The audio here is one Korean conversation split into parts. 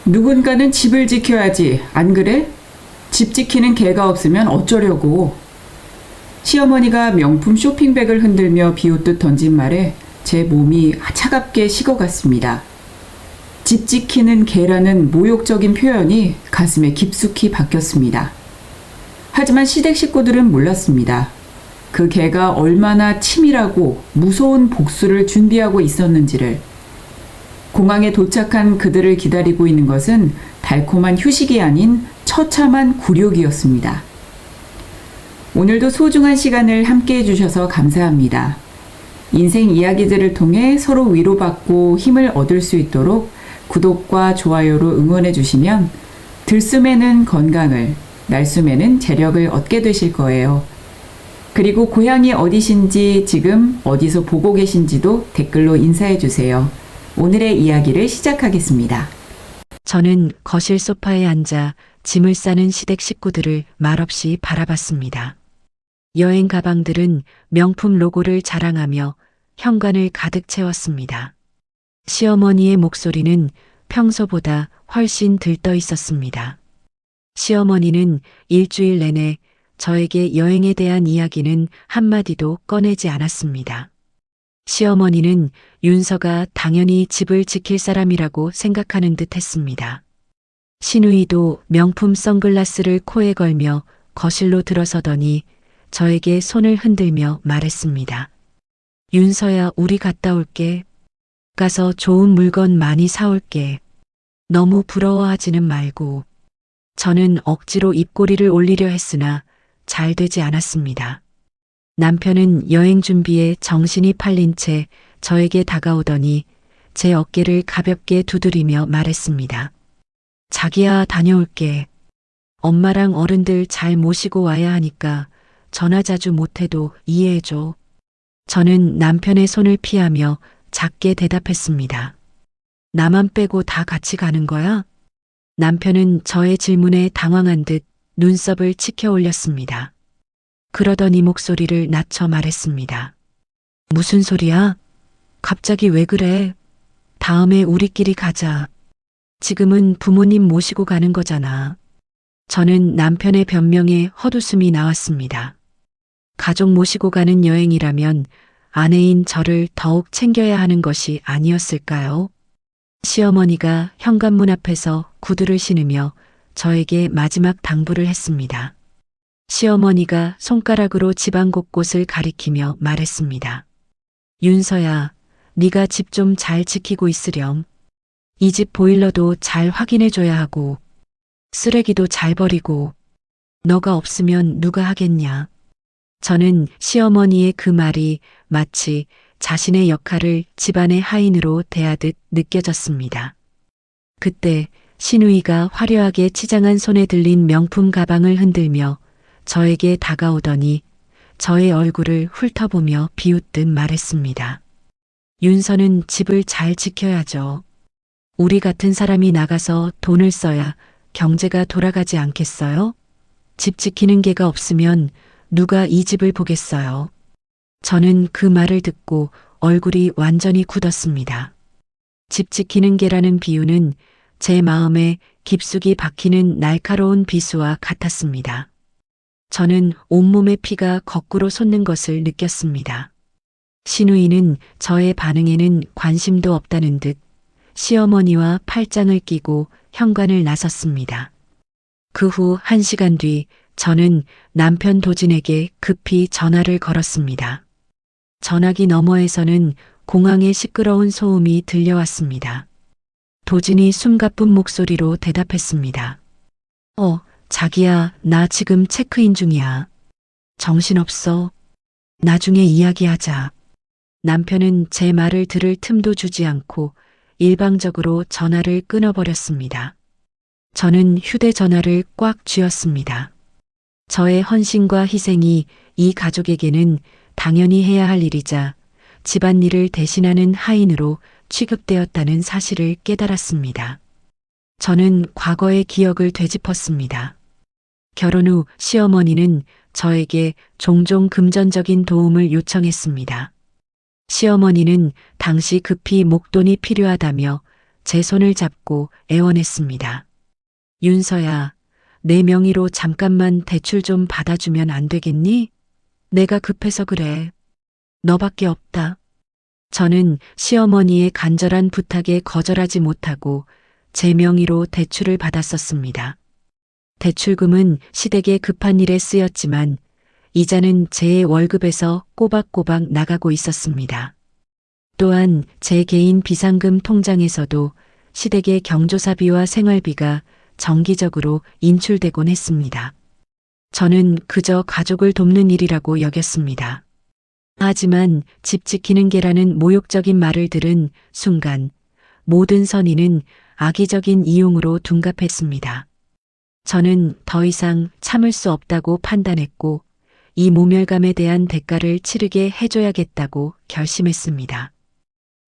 누군가는 집을 지켜야지, 안 그래? 집 지키는 개가 없으면 어쩌려고. 시어머니가 명품 쇼핑백을 흔들며 비웃듯 던진 말에 제 몸이 차갑게 식어갔습니다. 집 지키는 개라는 모욕적인 표현이 가슴에 깊숙이 박혔습니다. 하지만 시댁 식구들은 몰랐습니다. 그 개가 얼마나 치밀하고 무서운 복수를 준비하고 있었는지를. 공항에 도착한 그들을 기다리고 있는 것은 달콤한 휴식이 아닌 처참한 굴욕이었습니다. 오늘도 소중한 시간을 함께 해주셔서 감사합니다. 인생 이야기들을 통해 서로 위로받고 힘을 얻을 수 있도록 구독과 좋아요로 응원해 주시면 들숨에는 건강을, 날숨에는 재력을 얻게 되실 거예요. 그리고 고향이 어디신지, 지금 어디서 보고 계신지도 댓글로 인사해 주세요. 오늘의 이야기를 시작하겠습니다. 저는 거실 소파에 앉아 짐을 싸는 시댁 식구들을 말없이 바라봤습니다. 여행 가방들은 명품 로고를 자랑하며 현관을 가득 채웠습니다. 시어머니의 목소리는 평소보다 훨씬 들떠 있었습니다. 시어머니는 일주일 내내 저에게 여행에 대한 이야기는 한마디도 꺼내지 않았습니다. 시어머니는 윤서가 당연히 집을 지킬 사람이라고 생각하는 듯 했습니다. 시누이도 명품 선글라스를 코에 걸며 거실로 들어서더니 저에게 손을 흔들며 말했습니다. 윤서야, 우리 갔다 올게. 가서 좋은 물건 많이 사올게. 너무 부러워하지는 말고. 저는 억지로 입꼬리를 올리려 했으나 잘 되지 않았습니다. 남편은 여행 준비에 정신이 팔린 채 저에게 다가오더니 제 어깨를 가볍게 두드리며 말했습니다. 자기야, 다녀올게. 엄마랑 어른들 잘 모시고 와야 하니까 전화 자주 못해도 이해해줘. 저는 남편의 손을 피하며 작게 대답했습니다. 나만 빼고 다 같이 가는 거야? 남편은 저의 질문에 당황한 듯 눈썹을 치켜 올렸습니다. 그러더니 목소리를 낮춰 말했습니다. 무슨 소리야? 갑자기 왜 그래? 다음에 우리끼리 가자. 지금은 부모님 모시고 가는 거잖아. 저는 남편의 변명에 헛웃음이 나왔습니다. 가족 모시고 가는 여행이라면 아내인 저를 더욱 챙겨야 하는 것이 아니었을까요? 시어머니가 현관문 앞에서 구두를 신으며 저에게 마지막 당부를 했습니다. 시어머니가 손가락으로 집안 곳곳을 가리키며 말했습니다. 윤서야, 네가 집 좀 잘 지키고 있으렴. 이 집 보일러도 잘 확인해줘야 하고 쓰레기도 잘 버리고 너가 없으면 누가 하겠냐. 저는 시어머니의 그 말이 마치 자신의 역할을 집안의 하인으로 대하듯 느껴졌습니다. 그때 시누이가 화려하게 치장한 손에 들린 명품 가방을 흔들며 저에게 다가오더니 저의 얼굴을 훑어보며 비웃듯 말했습니다. 윤서는 집을 잘 지켜야죠. 우리 같은 사람이 나가서 돈을 써야 경제가 돌아가지 않겠어요? 집 지키는 개가 없으면 누가 이 집을 보겠어요? 저는 그 말을 듣고 얼굴이 완전히 굳었습니다. 집 지키는 개라는 비유는 제 마음에 깊숙이 박히는 날카로운 비수와 같았습니다. 저는 온몸의 피가 거꾸로 솟는 것을 느꼈습니다. 시누이는 저의 반응에는 관심도 없다는 듯 시어머니와 팔짱을 끼고 현관을 나섰습니다. 그 후 1시간 뒤 저는 남편 도진에게 급히 전화를 걸었습니다. 전화기 너머에서는 공항의 시끄러운 소음이 들려왔습니다. 도진이 숨가쁜 목소리로 대답했습니다. 자기야, 나 지금 체크인 중이야. 정신없어. 나중에 이야기하자. 남편은 제 말을 들을 틈도 주지 않고 일방적으로 전화를 끊어버렸습니다. 저는 휴대전화를 꽉 쥐었습니다. 저의 헌신과 희생이 이 가족에게는 당연히 해야 할 일이자 집안일을 대신하는 하인으로 취급되었다는 사실을 깨달았습니다. 저는 과거의 기억을 되짚었습니다. 결혼 후 시어머니는 저에게 종종 금전적인 도움을 요청했습니다. 시어머니는 당시 급히 목돈이 필요하다며 제 손을 잡고 애원했습니다. 윤서야, 내 명의로 잠깐만 대출 좀 받아주면 안 되겠니? 내가 급해서 그래. 너밖에 없다. 저는 시어머니의 간절한 부탁에 거절하지 못하고 제 명의로 대출을 받았었습니다. 대출금은 시댁의 급한 일에 쓰였지만 이자는 제 월급에서 꼬박꼬박 나가고 있었습니다. 또한 제 개인 비상금 통장에서도 시댁의 경조사비와 생활비가 정기적으로 인출되곤 했습니다. 저는 그저 가족을 돕는 일이라고 여겼습니다. 하지만 집 지키는 개라는 모욕적인 말을 들은 순간 모든 선의는 악의적인 이용으로 둔갑했습니다. 저는 더 이상 참을 수 없다고 판단했고 이 모멸감에 대한 대가를 치르게 해줘야겠다고 결심했습니다.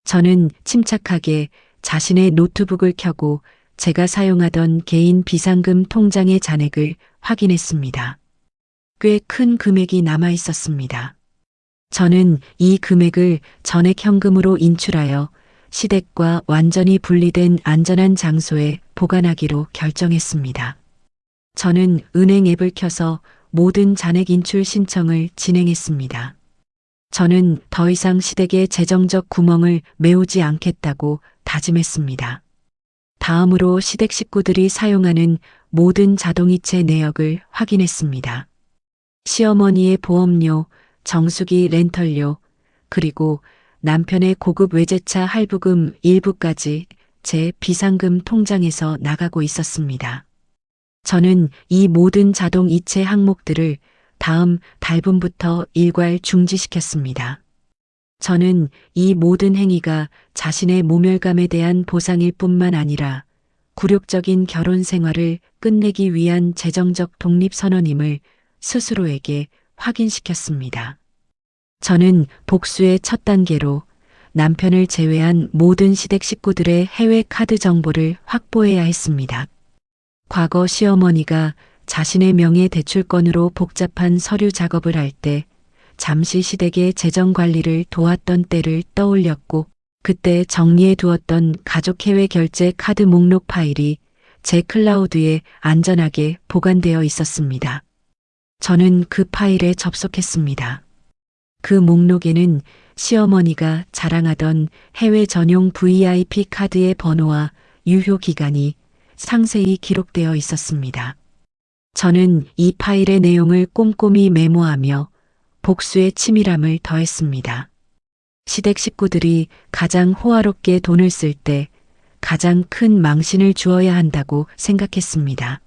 저는 침착하게 자신의 노트북을 켜고 제가 사용하던 개인 비상금 통장의 잔액을 확인했습니다. 꽤 큰 금액이 남아 있었습니다. 저는 이 금액을 전액 현금으로 인출하여 시댁과 완전히 분리된 안전한 장소에 보관하기로 결정했습니다. 저는 은행 앱을 켜서 모든 잔액 인출 신청을 진행했습니다. 저는 더 이상 시댁의 재정적 구멍을 메우지 않겠다고 다짐했습니다. 다음으로 시댁 식구들이 사용하는 모든 자동이체 내역을 확인했습니다. 시어머니의 보험료, 정수기 렌털료, 그리고 남편의 고급 외제차 할부금 일부까지 제 비상금 통장에서 나가고 있었습니다. 저는 이 모든 자동 이체 항목들을 다음 달분부터 일괄 중지시켰습니다. 저는 이 모든 행위가 자신의 모멸감에 대한 보상일 뿐만 아니라 굴욕적인 결혼 생활을 끝내기 위한 재정적 독립선언임을 스스로에게 확인시켰습니다. 저는 복수의 첫 단계로 남편을 제외한 모든 시댁 식구들의 해외 카드 정보를 확보해야 했습니다. 과거 시어머니가 자신의 명의 대출권으로 복잡한 서류 작업을 할 때 잠시 시댁의 재정 관리를 도왔던 때를 떠올렸고 그때 정리해 두었던 가족 해외 결제 카드 목록 파일이 제 클라우드에 안전하게 보관되어 있었습니다. 저는 그 파일에 접속했습니다. 그 목록에는 시어머니가 자랑하던 해외 전용 VIP 카드의 번호와 유효 기간이 상세히 기록되어 있었습니다. 저는 이 파일의 내용을 꼼꼼히 메모하며 복수의 치밀함을 더했습니다. 시댁 식구들이 가장 호화롭게 돈을 쓸 때 가장 큰 망신을 주어야 한다고 생각했습니다.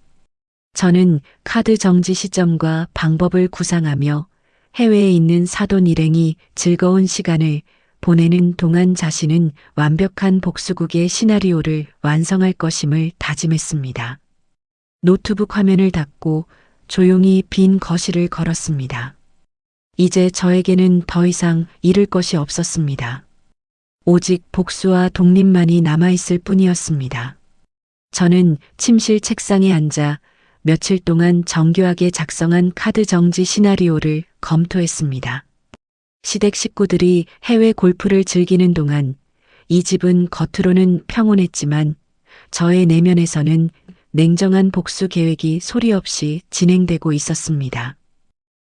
저는 카드 정지 시점과 방법을 구상하며 해외에 있는 사돈 일행이 즐거운 시간을 보내는 동안 자신은 완벽한 복수국의 시나리오를 완성할 것임을 다짐했습니다. 노트북 화면을 닫고 조용히 빈 거실을 걸었습니다. 이제 저에게는 더 이상 잃을 것이 없었습니다. 오직 복수와 독립만이 남아있을 뿐이었습니다. 저는 침실 책상에 앉아 며칠 동안 정교하게 작성한 카드 정지 시나리오를 검토했습니다. 시댁 식구들이 해외 골프를 즐기는 동안 이 집은 겉으로는 평온했지만 저의 내면에서는 냉정한 복수 계획이 소리 없이 진행되고 있었습니다.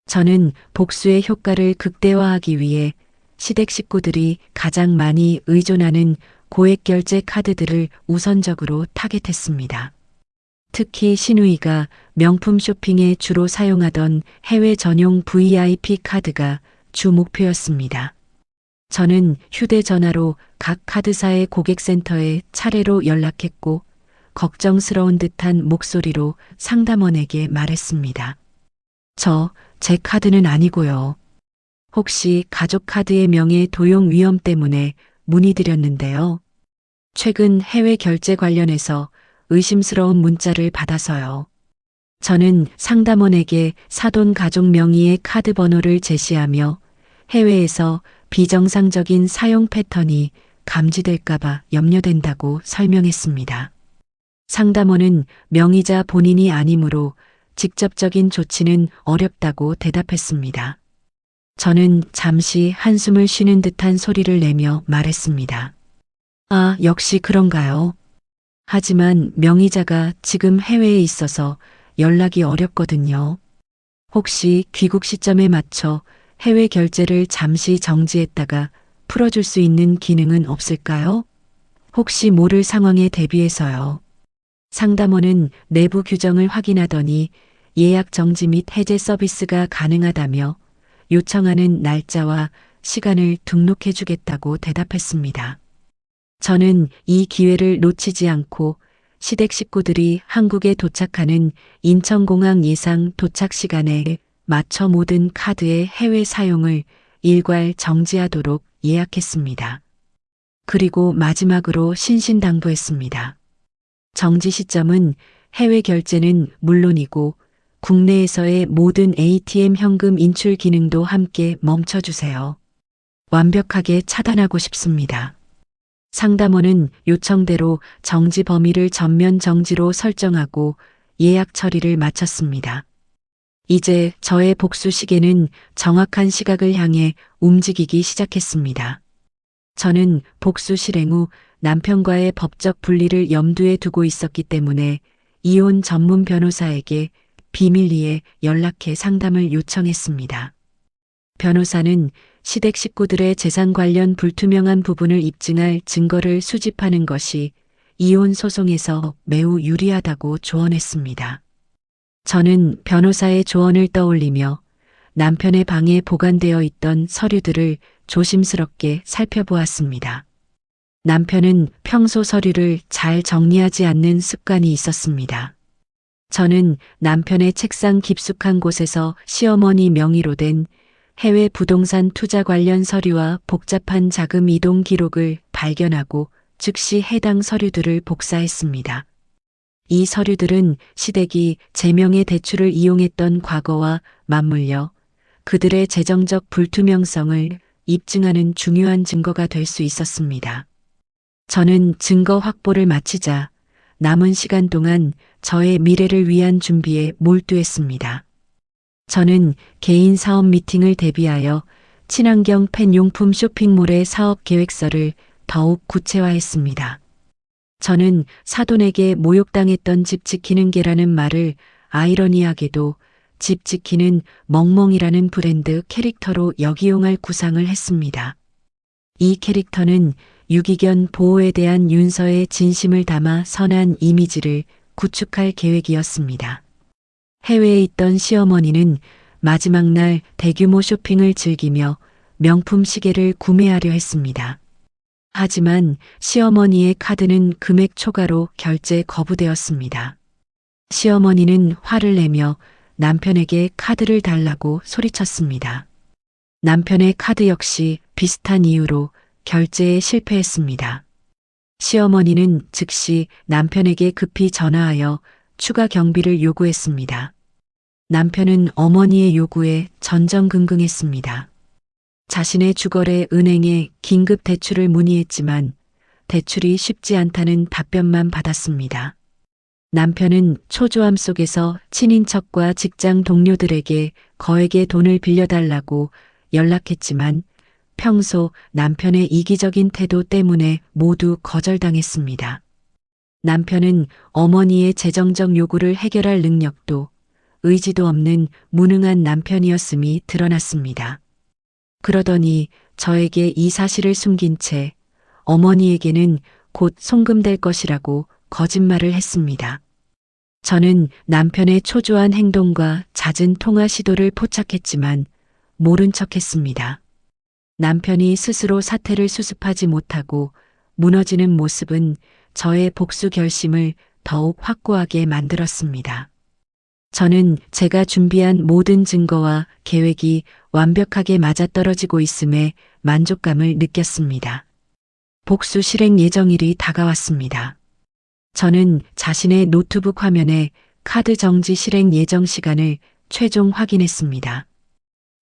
저는 복수의 효과를 극대화하기 위해 시댁 식구들이 가장 많이 의존하는 고액 결제 카드들을 우선적으로 타겟했습니다. 특히 시누이가 명품 쇼핑에 주로 사용하던 해외 전용 VIP 카드가 주 목표였습니다. 저는 휴대전화로 각 카드사의 고객센터에 차례로 연락했고 걱정스러운 듯한 목소리로 상담원에게 말했습니다. 제 카드는 아니고요. 혹시 가족 카드의 명예 도용 위험 때문에 문의드렸는데요. 최근 해외 결제 관련해서 의심스러운 문자를 받아서요. 저는 상담원에게 사돈 가족 명의의 카드 번호를 제시하며 해외에서 비정상적인 사용 패턴이 감지될까봐 염려된다고 설명했습니다. 상담원은 명의자 본인이 아니므로 직접적인 조치는 어렵다고 대답했습니다. 저는 잠시 한숨을 쉬는 듯한 소리를 내며 말했습니다. 아, 역시 그런가요? 하지만 명의자가 지금 해외에 있어서 연락이 어렵거든요. 혹시 귀국 시점에 맞춰 해외 결제를 잠시 정지했다가 풀어줄 수 있는 기능은 없을까요? 혹시 모를 상황에 대비해서요. 상담원은 내부 규정을 확인하더니 예약 정지 및 해제 서비스가 가능하다며 요청하는 날짜와 시간을 등록해 주겠다고 대답했습니다. 저는 이 기회를 놓치지 않고 시댁 식구들이 한국에 도착하는 인천공항 예상 도착 시간에 맞춰 모든 카드의 해외 사용을 일괄 정지하도록 예약했습니다. 그리고 마지막으로 신신당부했습니다. 정지 시점은 해외 결제는 물론이고 국내에서의 모든 ATM 현금 인출 기능도 함께 멈춰주세요. 완벽하게 차단하고 싶습니다. 상담원은 요청대로 정지 범위를 전면 정지로 설정하고 예약 처리를 마쳤습니다. 이제 저의 복수 시계는 정확한 시각을 향해 움직이기 시작했습니다. 저는 복수 실행 후 남편과의 법적 분리를 염두에 두고 있었기 때문에 이혼 전문 변호사에게 비밀리에 연락해 상담을 요청했습니다. 변호사는 시댁 식구들의 재산 관련 불투명한 부분을 입증할 증거를 수집하는 것이 이혼 소송에서 매우 유리하다고 조언했습니다. 저는 변호사의 조언을 떠올리며 남편의 방에 보관되어 있던 서류들을 조심스럽게 살펴보았습니다. 남편은 평소 서류를 잘 정리하지 않는 습관이 있었습니다. 저는 남편의 책상 깊숙한 곳에서 시어머니 명의로 된 해외 부동산 투자 관련 서류와 복잡한 자금 이동 기록을 발견하고 즉시 해당 서류들을 복사했습니다. 이 서류들은 시댁이 제명의 대출을 이용했던 과거와 맞물려 그들의 재정적 불투명성을 입증하는 중요한 증거가 될 수 있었습니다. 저는 증거 확보를 마치자 남은 시간 동안 저의 미래를 위한 준비에 몰두했습니다. 저는 개인 사업 미팅을 대비하여 친환경 펜용품 쇼핑몰의 사업 계획서를 더욱 구체화했습니다. 저는 사돈에게 모욕당했던 집 지키는 개라는 말을 아이러니하게도 집 지키는 멍멍이라는 브랜드 캐릭터로 역이용할 구상을 했습니다. 이 캐릭터는 유기견 보호에 대한 윤서의 진심을 담아 선한 이미지를 구축할 계획이었습니다. 해외에 있던 시어머니는 마지막 날 대규모 쇼핑을 즐기며 명품 시계를 구매하려 했습니다. 하지만 시어머니의 카드는 금액 초과로 결제 거부되었습니다. 시어머니는 화를 내며 남편에게 카드를 달라고 소리쳤습니다. 남편의 카드 역시 비슷한 이유로 결제에 실패했습니다. 시어머니는 즉시 남편에게 급히 전화하여 추가 경비를 요구했습니다. 남편은 어머니의 요구에 전전긍긍했습니다. 자신의 주거래 은행에 긴급 대출을 문의했지만 대출이 쉽지 않다는 답변만 받았습니다. 남편은 초조함 속에서 친인척과 직장 동료들에게 거액의 돈을 빌려달라고 연락했지만 평소 남편의 이기적인 태도 때문에 모두 거절당했습니다. 남편은 어머니의 재정적 요구를 해결할 능력도 의지도 없는 무능한 남편이었음이 드러났습니다. 그러더니 저에게 이 사실을 숨긴 채 어머니에게는 곧 송금될 것이라고 거짓말을 했습니다. 저는 남편의 초조한 행동과 잦은 통화 시도를 포착했지만 모른 척했습니다. 남편이 스스로 사태를 수습하지 못하고 무너지는 모습은 저의 복수 결심을 더욱 확고하게 만들었습니다. 저는 제가 준비한 모든 증거와 계획이 완벽하게 맞아떨어지고 있음에 만족감을 느꼈습니다. 복수 실행 예정일이 다가왔습니다. 저는 자신의 노트북 화면에 카드 정지 실행 예정 시간을 최종 확인했습니다.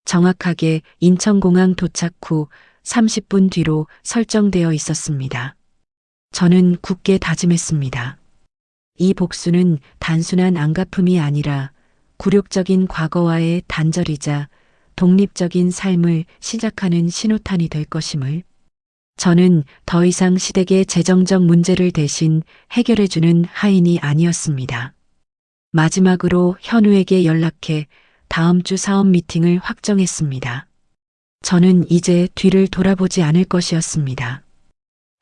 정확하게 인천공항 도착 후 30분 뒤로 설정되어 있었습니다. 저는 굳게 다짐했습니다. 이 복수는 단순한 안갚음이 아니라 굴욕적인 과거와의 단절이자 독립적인 삶을 시작하는 신호탄이 될 것임을. 저는 더 이상 시댁의 재정적 문제를 대신 해결해주는 하인이 아니었습니다. 마지막으로 현우에게 연락해 다음 주 사업 미팅을 확정했습니다. 저는 이제 뒤를 돌아보지 않을 것이었습니다.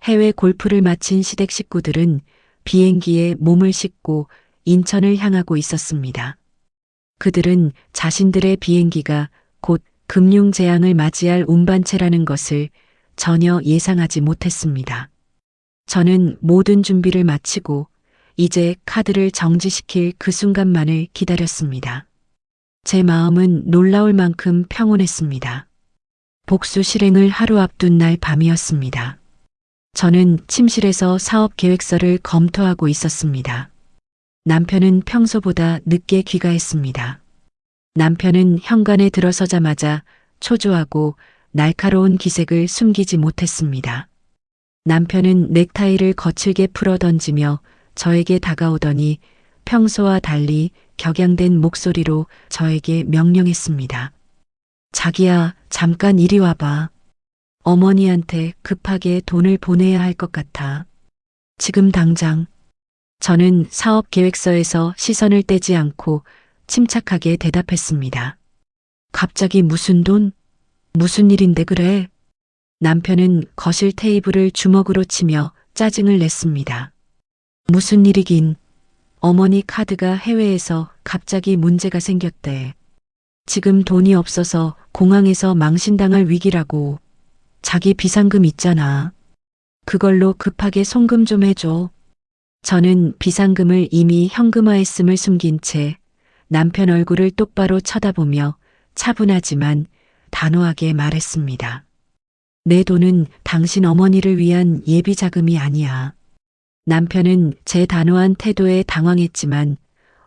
해외 골프를 마친 시댁 식구들은 비행기에 몸을 싣고 인천을 향하고 있었습니다. 그들은 자신들의 비행기가 곧 금융 재앙을 맞이할 운반체라는 것을 전혀 예상하지 못했습니다. 저는 모든 준비를 마치고 이제 카드를 정지시킬 그 순간만을 기다렸습니다. 제 마음은 놀라울 만큼 평온했습니다. 복수 실행을 하루 앞둔 날 밤이었습니다. 저는 침실에서 사업 계획서를 검토하고 있었습니다. 남편은 평소보다 늦게 귀가했습니다. 남편은 현관에 들어서자마자 초조하고 날카로운 기색을 숨기지 못했습니다. 남편은 넥타이를 거칠게 풀어 던지며 저에게 다가오더니 평소와 달리 격양된 목소리로 저에게 명령했습니다. 자기야, 잠깐 이리 와봐. 어머니한테 급하게 돈을 보내야 할 것 같아. 지금 당장. 저는 사업 계획서에서 시선을 떼지 않고 침착하게 대답했습니다. 갑자기 무슨 돈? 무슨 일인데 그래? 남편은 거실 테이블을 주먹으로 치며 짜증을 냈습니다. 무슨 일이긴. 어머니 카드가 해외에서 갑자기 문제가 생겼대. 지금 돈이 없어서 공항에서 망신당할 위기라고. 자기 비상금 있잖아. 그걸로 급하게 송금 좀 해줘. 저는 비상금을 이미 현금화했음을 숨긴 채 남편 얼굴을 똑바로 쳐다보며 차분하지만 단호하게 말했습니다. 내 돈은 당신 어머니를 위한 예비 자금이 아니야. 남편은 제 단호한 태도에 당황했지만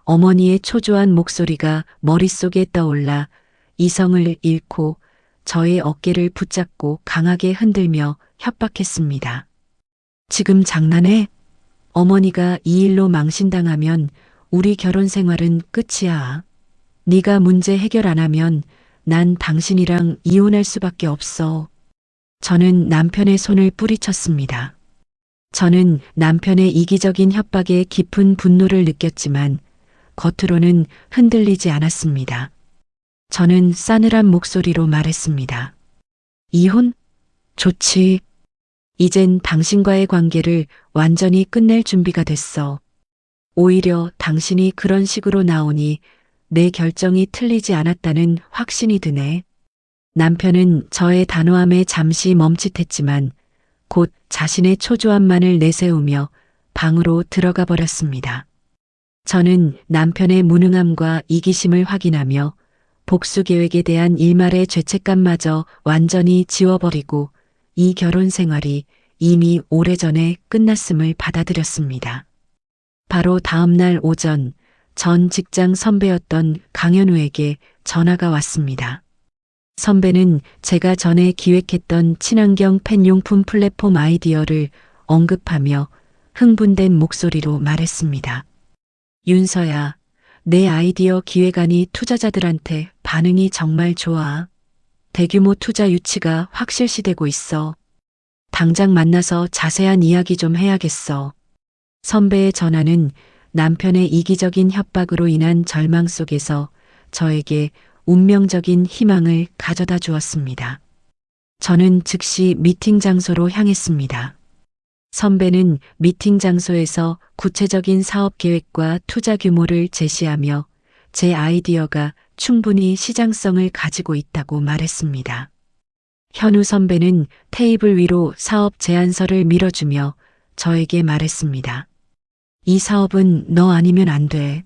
어머니의 초조한 목소리가 머릿속에 떠올라 이성을 잃고 저의 어깨를 붙잡고 강하게 흔들며 협박했습니다. 지금 장난해? 어머니가 이 일로 망신당하면 우리 결혼 생활은 끝이야. 네가 문제 해결 안 하면 난 당신이랑 이혼할 수밖에 없어. 저는 남편의 손을 뿌리쳤습니다. 저는 남편의 이기적인 협박에 깊은 분노를 느꼈지만 겉으로는 흔들리지 않았습니다. 저는 싸늘한 목소리로 말했습니다. 이혼? 좋지. 이젠 당신과의 관계를 완전히 끝낼 준비가 됐어. 오히려 당신이 그런 식으로 나오니 내 결정이 틀리지 않았다는 확신이 드네. 남편은 저의 단호함에 잠시 멈칫했지만 곧 자신의 초조함만을 내세우며 방으로 들어가 버렸습니다. 저는 남편의 무능함과 이기심을 확인하며 복수 계획에 대한 일말의 죄책감마저 완전히 지워버리고 이 결혼 생활이 이미 오래전에 끝났음을 받아들였습니다. 바로 다음 날 오전 전 직장 선배였던 강현우에게 전화가 왔습니다. 선배는 제가 전에 기획했던 친환경 펜용품 플랫폼 아이디어를 언급하며 흥분된 목소리로 말했습니다. 윤서야, 내 아이디어 기획안이 투자자들한테 반응이 정말 좋아. 대규모 투자 유치가 확실시되고 있어. 당장 만나서 자세한 이야기 좀 해야겠어. 선배의 전화는 남편의 이기적인 협박으로 인한 절망 속에서 저에게 운명적인 희망을 가져다 주었습니다. 저는 즉시 미팅 장소로 향했습니다. 선배는 미팅 장소에서 구체적인 사업 계획과 투자 규모를 제시하며 제 아이디어가 충분히 시장성을 가지고 있다고 말했습니다. 현우 선배는 테이블 위로 사업 제안서를 밀어주며 저에게 말했습니다. 이 사업은 너 아니면 안 돼.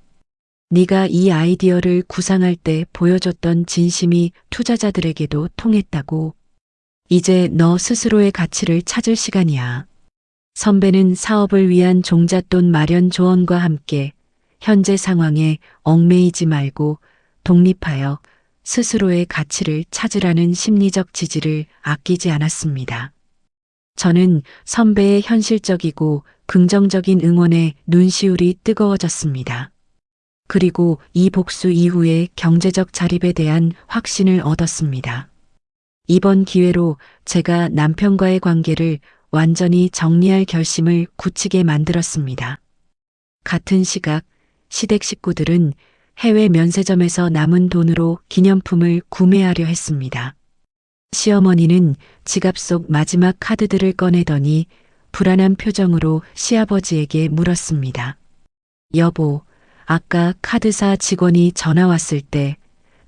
네가 이 아이디어를 구상할 때 보여줬던 진심이 투자자들에게도 통했다고. 이제 너 스스로의 가치를 찾을 시간이야. 선배는 사업을 위한 종잣돈 마련 조언과 함께 현재 상황에 얽매이지 말고 독립하여 스스로의 가치를 찾으라는 심리적 지지를 아끼지 않았습니다. 저는 선배의 현실적이고 긍정적인 응원에 눈시울이 뜨거워졌습니다. 그리고 이 복수 이후의 경제적 자립에 대한 확신을 얻었습니다. 이번 기회로 제가 남편과의 관계를 완전히 정리할 결심을 굳히게 만들었습니다. 같은 시각 시댁 식구들은 해외 면세점에서 남은 돈으로 기념품을 구매하려 했습니다. 시어머니는 지갑 속 마지막 카드들을 꺼내더니 불안한 표정으로 시아버지에게 물었습니다. 여보, 아까 카드사 직원이 전화 왔을 때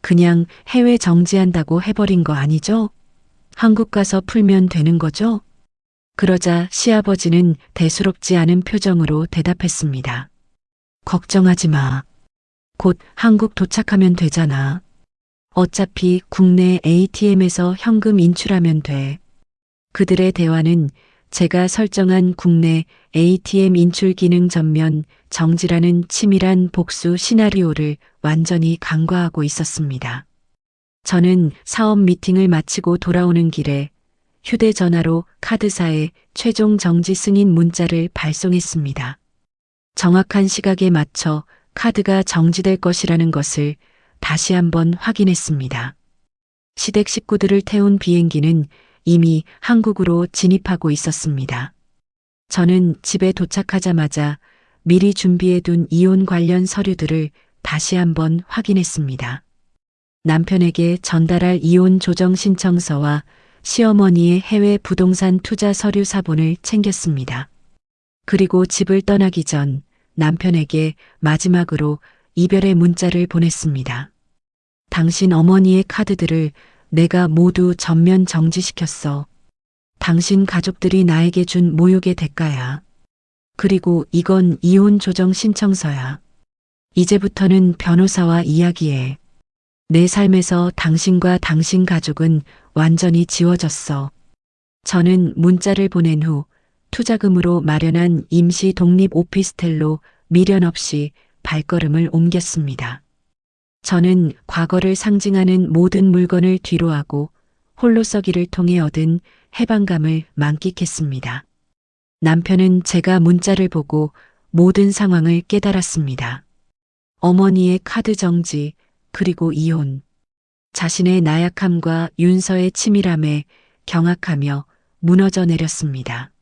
그냥 해외 정지한다고 해버린 거 아니죠? 한국 가서 풀면 되는 거죠? 그러자 시아버지는 대수롭지 않은 표정으로 대답했습니다. 걱정하지 마. 곧 한국 도착하면 되잖아. 어차피 국내 ATM에서 현금 인출하면 돼. 그들의 대화는 제가 설정한 국내 ATM 인출 기능 전면 정지라는 치밀한 복수 시나리오를 완전히 간과하고 있었습니다. 저는 사업 미팅을 마치고 돌아오는 길에 휴대전화로 카드사에 최종 정지 승인 문자를 발송했습니다. 정확한 시각에 맞춰 카드가 정지될 것이라는 것을 다시 한번 확인했습니다. 시댁 식구들을 태운 비행기는 이미 한국으로 진입하고 있었습니다. 저는 집에 도착하자마자 미리 준비해둔 이혼 관련 서류들을 다시 한번 확인했습니다. 남편에게 전달할 이혼 조정 신청서와 시어머니의 해외 부동산 투자 서류 사본을 챙겼습니다. 그리고 집을 떠나기 전 남편에게 마지막으로 이별의 문자를 보냈습니다. 당신 어머니의 카드들을 내가 모두 전면 정지시켰어. 당신 가족들이 나에게 준 모욕의 대가야. 그리고 이건 이혼 조정 신청서야. 이제부터는 변호사와 이야기해. 내 삶에서 당신과 당신 가족은 완전히 지워졌어. 저는 문자를 보낸 후 투자금으로 마련한 임시 독립 오피스텔로 미련 없이 발걸음을 옮겼습니다. 저는 과거를 상징하는 모든 물건을 뒤로하고 홀로 서기를 통해 얻은 해방감을 만끽했습니다. 남편은 제가 문자를 보고 모든 상황을 깨달았습니다. 어머니의 카드 정지, 그리고 이혼. 자신의 나약함과 윤서의 치밀함에 경악하며 무너져 내렸습니다.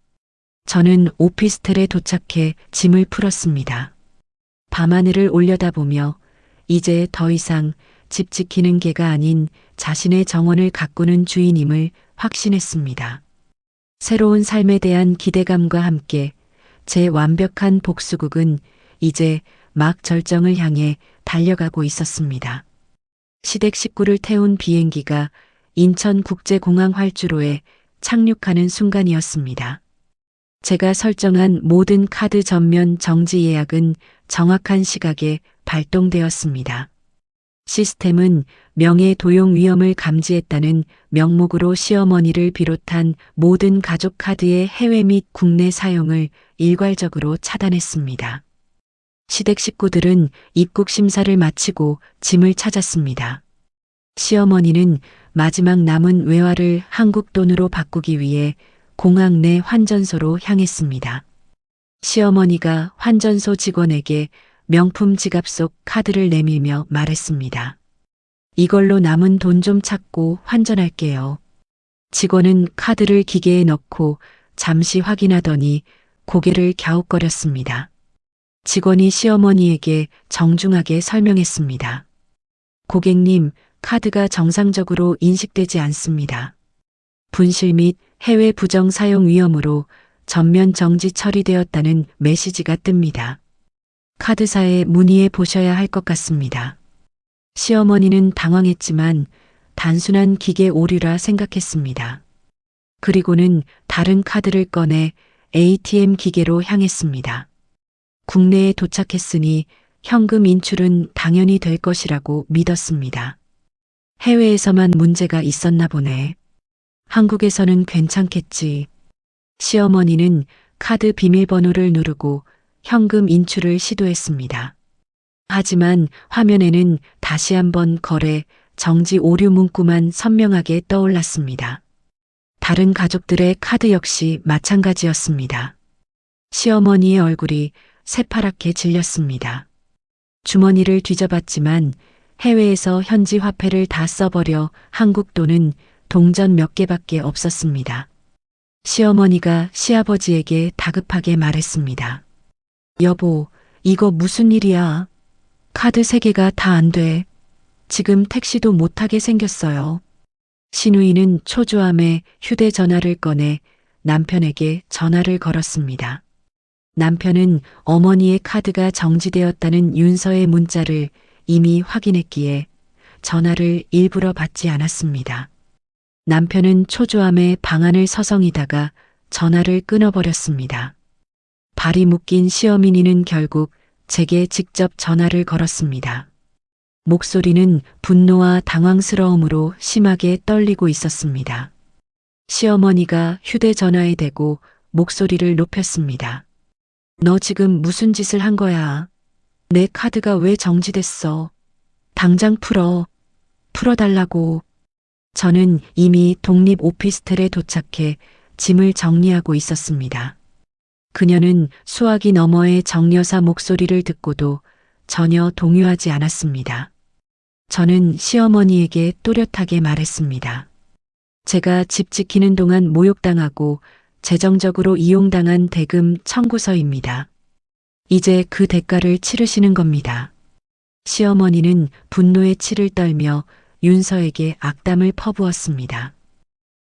저는 오피스텔에 도착해 짐을 풀었습니다. 밤하늘을 올려다보며 이제 더 이상 집 지키는 개가 아닌 자신의 정원을 가꾸는 주인임을 확신했습니다. 새로운 삶에 대한 기대감과 함께 제 완벽한 복수극은 이제 막 절정을 향해 달려가고 있었습니다. 시댁 식구를 태운 비행기가 인천국제공항 활주로에 착륙하는 순간이었습니다. 제가 설정한 모든 카드 전면 정지 예약은 정확한 시각에 발동되었습니다. 시스템은 명예 도용 위험을 감지했다는 명목으로 시어머니를 비롯한 모든 가족 카드의 해외 및 국내 사용을 일괄적으로 차단했습니다. 시댁 식구들은 입국 심사를 마치고 짐을 찾았습니다. 시어머니는 마지막 남은 외화를 한국 돈으로 바꾸기 위해 공항 내 환전소로 향했습니다. 시어머니가 환전소 직원에게 명품 지갑 속 카드를 내밀며 말했습니다. 이걸로 남은 돈 좀 찾고 환전할게요. 직원은 카드를 기계에 넣고 잠시 확인하더니 고개를 갸웃거렸습니다. 직원이 시어머니에게 정중하게 설명했습니다. 고객님, 카드가 정상적으로 인식되지 않습니다. 분실 및 해외 부정 사용 위험으로 전면 정지 처리되었다는 메시지가 뜹니다. 카드사에 문의해 보셔야 할 것 같습니다. 시어머니는 당황했지만 단순한 기계 오류라 생각했습니다. 그리고는 다른 카드를 꺼내 ATM 기계로 향했습니다. 국내에 도착했으니 현금 인출은 당연히 될 것이라고 믿었습니다. 해외에서만 문제가 있었나 보네. 한국에서는 괜찮겠지. 시어머니는 카드 비밀번호를 누르고 현금 인출을 시도했습니다. 하지만 화면에는 다시 한번 거래, 정지 오류 문구만 선명하게 떠올랐습니다. 다른 가족들의 카드 역시 마찬가지였습니다. 시어머니의 얼굴이 새파랗게 질렸습니다. 주머니를 뒤져봤지만 해외에서 현지 화폐를 다 써버려 한국 돈은 동전 몇 개밖에 없었습니다. 시어머니가 시아버지에게 다급하게 말했습니다. 여보, 이거 무슨 일이야? 카드 3개가 다 안 돼. 지금 택시도 못 타게 생겼어요. 신우이는 초조함에 휴대전화를 꺼내 남편에게 전화를 걸었습니다. 남편은 어머니의 카드가 정지되었다는 윤서의 문자를 이미 확인했기에 전화를 일부러 받지 않았습니다. 남편은 초조함에 방안을 서성이다가 전화를 끊어버렸습니다. 발이 묶인 시어머니는 결국 제게 직접 전화를 걸었습니다. 목소리는 분노와 당황스러움으로 심하게 떨리고 있었습니다. 시어머니가 휴대전화에 대고 목소리를 높였습니다. 너 지금 무슨 짓을 한 거야? 내 카드가 왜 정지됐어? 당장 풀어달라고. 저는 이미 독립 오피스텔에 도착해 짐을 정리하고 있었습니다. 그녀는 수화기 너머의 정여사 목소리를 듣고도 전혀 동요하지 않았습니다. 저는 시어머니에게 또렷하게 말했습니다. 제가 집 지키는 동안 모욕당하고 재정적으로 이용당한 대금 청구서입니다. 이제 그 대가를 치르시는 겁니다. 시어머니는 분노에 치를 떨며 윤서에게 악담을 퍼부었습니다.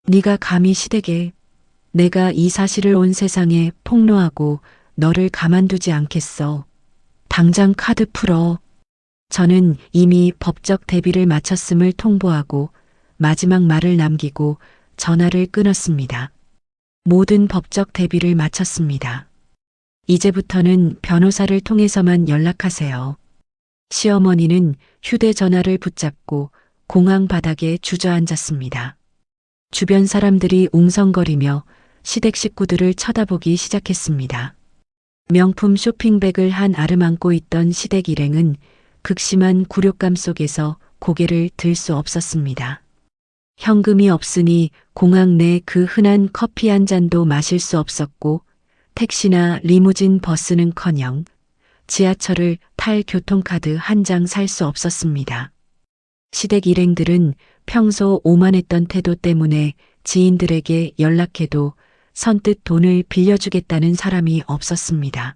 네가 감히 시댁에, 내가 이 사실을 온 세상에 폭로하고 너를 가만두지 않겠어. 당장 카드 풀어. 저는 이미 법적 대비를 마쳤음을 통보하고 마지막 말을 남기고 전화를 끊었습니다. 모든 법적 대비를 마쳤습니다. 이제부터는 변호사를 통해서만 연락하세요. 시어머니는 휴대전화를 붙잡고 공항 바닥에 주저앉았습니다. 주변 사람들이 웅성거리며 시댁 식구들을 쳐다보기 시작했습니다. 명품 쇼핑백을 한 아름안고 있던 시댁 일행은 극심한 굴욕감 속에서 고개를 들 수 없었습니다. 현금이 없으니 공항 내 그 흔한 커피 한 잔도 마실 수 없었고 택시나 리무진 버스는커녕 지하철을 탈 교통카드 한 장 살 수 없었습니다. 시댁 일행들은 평소 오만했던 태도 때문에 지인들에게 연락해도 선뜻 돈을 빌려주겠다는 사람이 없었습니다.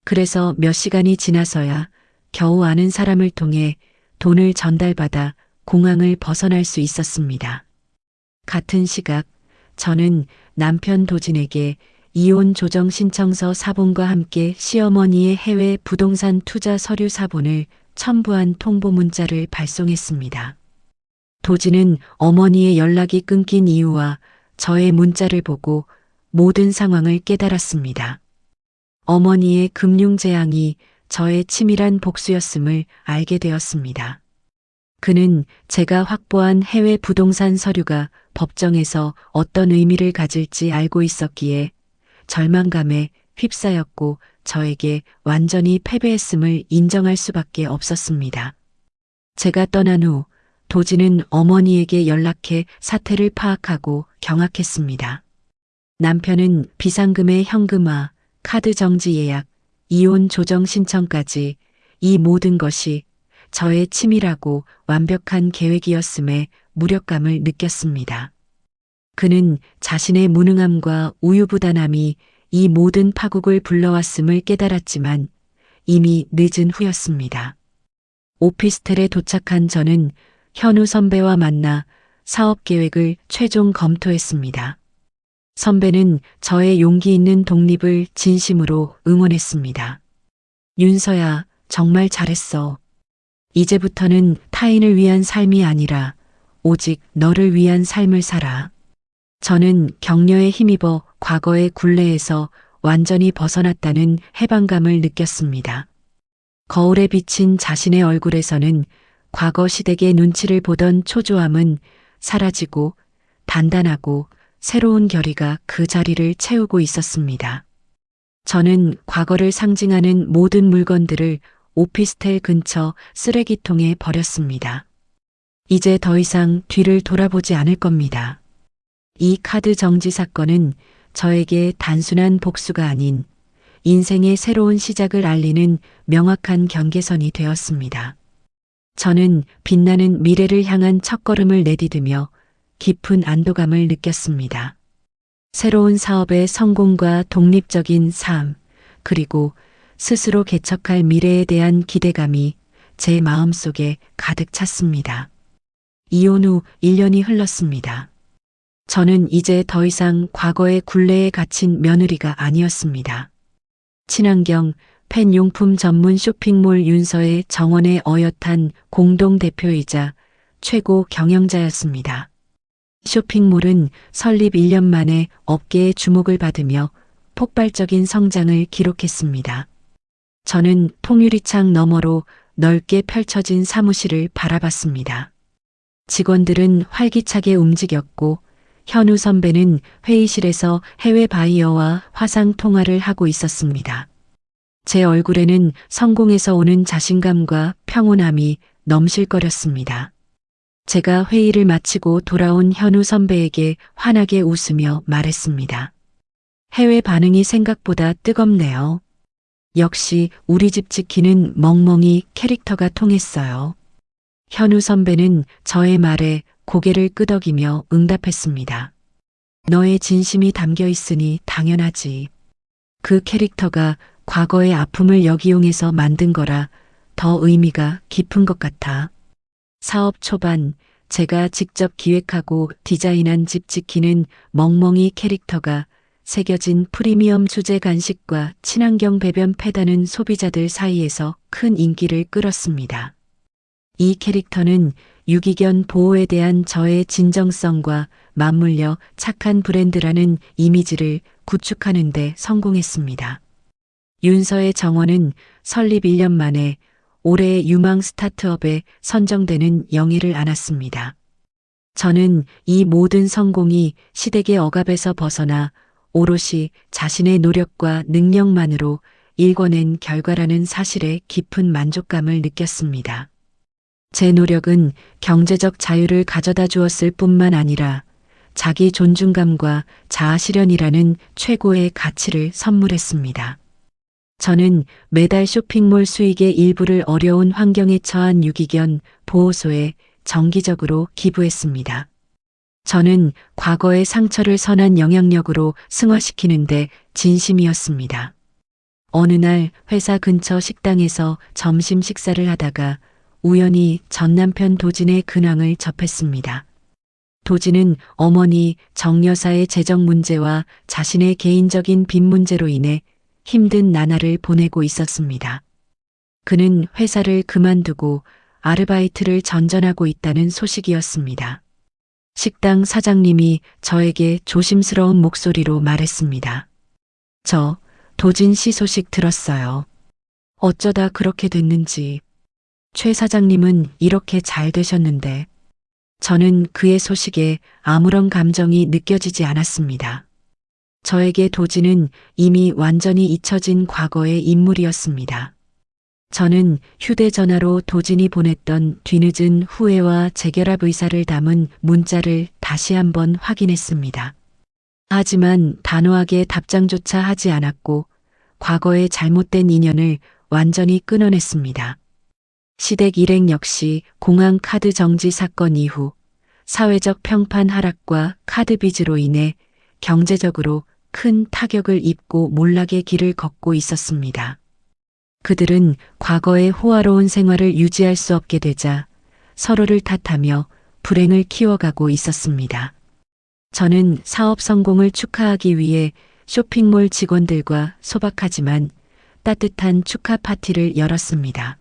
그래서 몇 시간이 지나서야 겨우 아는 사람을 통해 돈을 전달받아 공항을 벗어날 수 있었습니다. 같은 시각 저는 남편 도진에게 이혼 조정 신청서 사본과 함께 시어머니의 해외 부동산 투자 서류 사본을 첨부한 통보 문자를 발송했습니다. 도진은 어머니의 연락이 끊긴 이유와 저의 문자를 보고 모든 상황을 깨달았습니다. 어머니의 금융재앙이 저의 치밀한 복수였음을 알게 되었습니다. 그는 제가 확보한 해외 부동산 서류가 법정에서 어떤 의미를 가질지 알고 있었기에 절망감에 휩싸였고 저에게 완전히 패배했음을 인정할 수밖에 없었습니다. 제가 떠난 후 도진은 어머니에게 연락해 사태를 파악하고 경악했습니다. 남편은 비상금의 현금화, 카드 정지 예약, 이혼 조정 신청까지 이 모든 것이 저의 치밀하고 완벽한 계획이었음에 무력감을 느꼈습니다. 그는 자신의 무능함과 우유부단함이 이 모든 파국을 불러왔음을 깨달았지만 이미 늦은 후였습니다. 오피스텔에 도착한 저는 현우 선배와 만나 사업 계획을 최종 검토했습니다. 선배는 저의 용기 있는 독립을 진심으로 응원했습니다. 윤서야, 정말 잘했어. 이제부터는 타인을 위한 삶이 아니라 오직 너를 위한 삶을 살아. 저는 격려에 힘입어 과거의 굴레에서 완전히 벗어났다는 해방감을 느꼈습니다. 거울에 비친 자신의 얼굴에서는 과거 시댁의 눈치를 보던 초조함은 사라지고 단단하고 새로운 결의가 그 자리를 채우고 있었습니다. 저는 과거를 상징하는 모든 물건들을 오피스텔 근처 쓰레기통에 버렸습니다. 이제 더 이상 뒤를 돌아보지 않을 겁니다. 이 카드 정지 사건은 저에게 단순한 복수가 아닌 인생의 새로운 시작을 알리는 명확한 경계선이 되었습니다. 저는 빛나는 미래를 향한 첫걸음을 내디디며 깊은 안도감을 느꼈습니다. 새로운 사업의 성공과 독립적인 삶, 그리고 스스로 개척할 미래에 대한 기대감이 제 마음속에 가득 찼습니다. 이혼 후 1년이 흘렀습니다. 저는 이제 더 이상 과거의 굴레에 갇힌 며느리가 아니었습니다. 친환경 펜용품 전문 쇼핑몰 윤서의 정원의 어엿한 공동대표이자 최고 경영자였습니다. 쇼핑몰은 설립 1년 만에 업계의 주목을 받으며 폭발적인 성장을 기록했습니다. 저는 통유리창 너머로 넓게 펼쳐진 사무실을 바라봤습니다. 직원들은 활기차게 움직였고 현우 선배는 회의실에서 해외 바이어와 화상 통화를 하고 있었습니다. 제 얼굴에는 성공에서 오는 자신감과 평온함이 넘실거렸습니다. 제가 회의를 마치고 돌아온 현우 선배에게 환하게 웃으며 말했습니다. 해외 반응이 생각보다 뜨겁네요. 역시 우리 집 지키는 멍멍이 캐릭터가 통했어요. 현우 선배는 저의 말에 고개를 끄덕이며 응답했습니다. 너의 진심이 담겨 있으니 당연하지. 그 캐릭터가 과거의 아픔을 역이용해서 만든 거라 더 의미가 깊은 것 같아. 사업 초반 제가 직접 기획하고 디자인한 집 지키는 멍멍이 캐릭터가 새겨진 프리미엄 수제 간식과 친환경 배변 패다는 소비자들 사이에서 큰 인기를 끌었습니다. 이 캐릭터는 유기견 보호에 대한 저의 진정성과 맞물려 착한 브랜드라는 이미지를 구축하는 데 성공했습니다. 윤서의 정원은 설립 1년 만에 올해의 유망 스타트업에 선정되는 영예를 안았습니다. 저는 이 모든 성공이 시댁의 억압에서 벗어나 오롯이 자신의 노력과 능력만으로 일궈낸 결과라는 사실에 깊은 만족감을 느꼈습니다. 제 노력은 경제적 자유를 가져다 주었을 뿐만 아니라 자기 존중감과 자아 실현이라는 최고의 가치를 선물했습니다. 저는 매달 쇼핑몰 수익의 일부를 어려운 환경에 처한 유기견 보호소에 정기적으로 기부했습니다. 저는 과거의 상처를 선한 영향력으로 승화시키는데 진심이었습니다. 어느 날 회사 근처 식당에서 점심 식사를 하다가 우연히 전 남편 도진의 근황을 접했습니다. 도진은 어머니 정 여사의 재정 문제와 자신의 개인적인 빚 문제로 인해 힘든 나날을 보내고 있었습니다. 그는 회사를 그만두고 아르바이트를 전전하고 있다는 소식이었습니다. 식당 사장님이 저에게 조심스러운 목소리로 말했습니다. 저 도진 씨 소식 들었어요. 어쩌다 그렇게 됐는지. 최 사장님은 이렇게 잘 되셨는데 저는 그의 소식에 아무런 감정이 느껴지지 않았습니다. 저에게 도진은 이미 완전히 잊혀진 과거의 인물이었습니다. 저는 휴대전화로 도진이 보냈던 뒤늦은 후회와 재결합 의사를 담은 문자를 다시 한번 확인했습니다. 하지만 단호하게 답장조차 하지 않았고 과거의 잘못된 인연을 완전히 끊어냈습니다. 시댁 일행 역시 공항 카드 정지 사건 이후 사회적 평판 하락과 카드 빚으로 인해 경제적으로 큰 타격을 입고 몰락의 길을 걷고 있었습니다. 그들은 과거의 호화로운 생활을 유지할 수 없게 되자 서로를 탓하며 불행을 키워가고 있었습니다. 저는 사업 성공을 축하하기 위해 쇼핑몰 직원들과 소박하지만 따뜻한 축하 파티를 열었습니다.